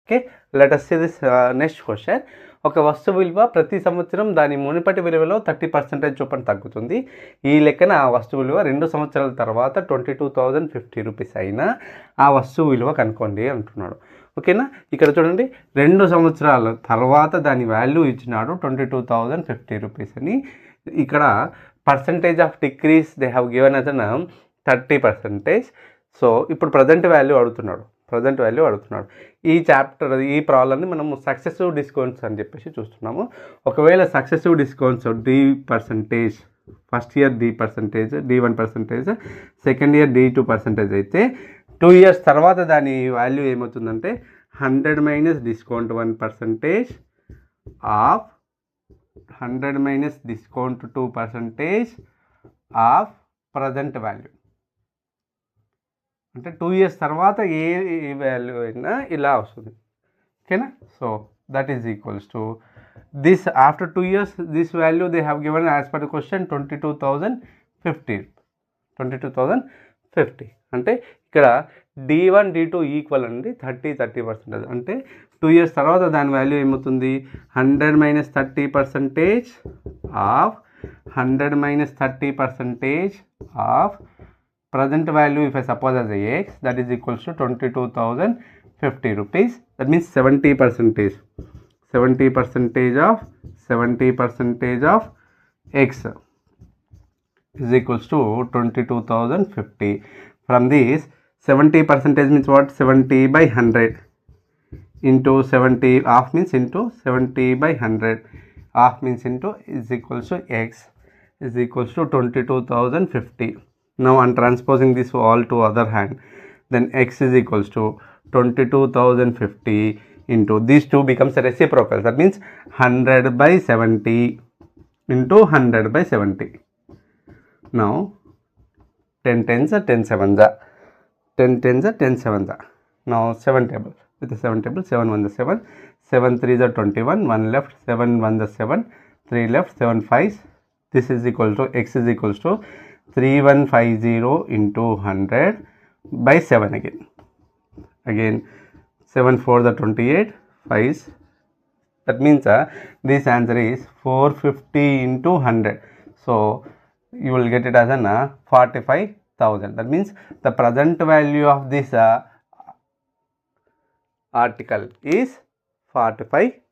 Okay, let us see this next question. ఒక వస్తువు విలువ ప్రతి సంవత్సరం దాని మునుపటి విలువలో 30% చొప్పున తగ్గుతుంది. ఈ లెక్కన ఆ వస్తువు విలువ 2 సంవత్సరాల తర్వాత 22,050 రూపీస్ అయినా ఆ వస్తువు విలువ కనుక్కోండి అంటున్నాడు. ఓకేనా, ఇక్కడ చూడండి 2 సంవత్సరాల తర్వాత దాని వాల్యూ ఇచ్చినాడు 22,050 రూపీస్ అని. ఇక్కడ percentage of decrease they have given us 30%. So ఇప్పుడు ప్రజెంట్ వాల్యూ అడుగుతున్నాడు. ఈ చాప్టర్ ఈ ప్రాబ్లమ్ని మనము సక్సెసివ్ డిస్కౌంట్స్ అని చెప్పేసి చూస్తున్నాము. ఒకవేళ successive discounts D%, first year D1%, second year D2% అయితే 2 years తర్వాత దాని వాల్యూ ఏమవుతుందంటే 100 minus discount 1% of 100 minus discount 2% of present value. అంటే 2 years తర్వాత ఏ వాల్యూ అయినా ఇలా వస్తుంది. ఓకేనా, so that is equals to this. After 2 years this value they have given as per the question 22,050. అంటే ఇక్కడ D1 D2 ఈక్వల్ అండి 30% అంటే 2 years తర్వాత దాని వాల్యూ ఏమవుతుంది 100 minus 30% of 100 minus 30% of present value if I suppose as a x, that is equals to 22,050 rupees. That means 70% of x is equals to 22,050. From this 70% means what? 70 by 100 into 70, half means into 70 by 100, half means into is equals to x is equals to 22,050. Now I'm transposing this all to other hand, then x is equals to 22,050 into these two becomes a reciprocal. That means 100 by 70 into 100 by 70. Now 10 tens are 10 sevens are 10 tens are 10 sevens are. Now 7 table, with the 7 table, 7 1 the 7, 7 3s are 21, 1 left, 7 1 the 7, 3 left, 7 5s. This is equal to x is equals to 3150 into 100 by 7 again 7 4 the 28 5s. That means this answer is 450 into 100. So you will get it as an 45,000. That means the present value of this article is 45,000.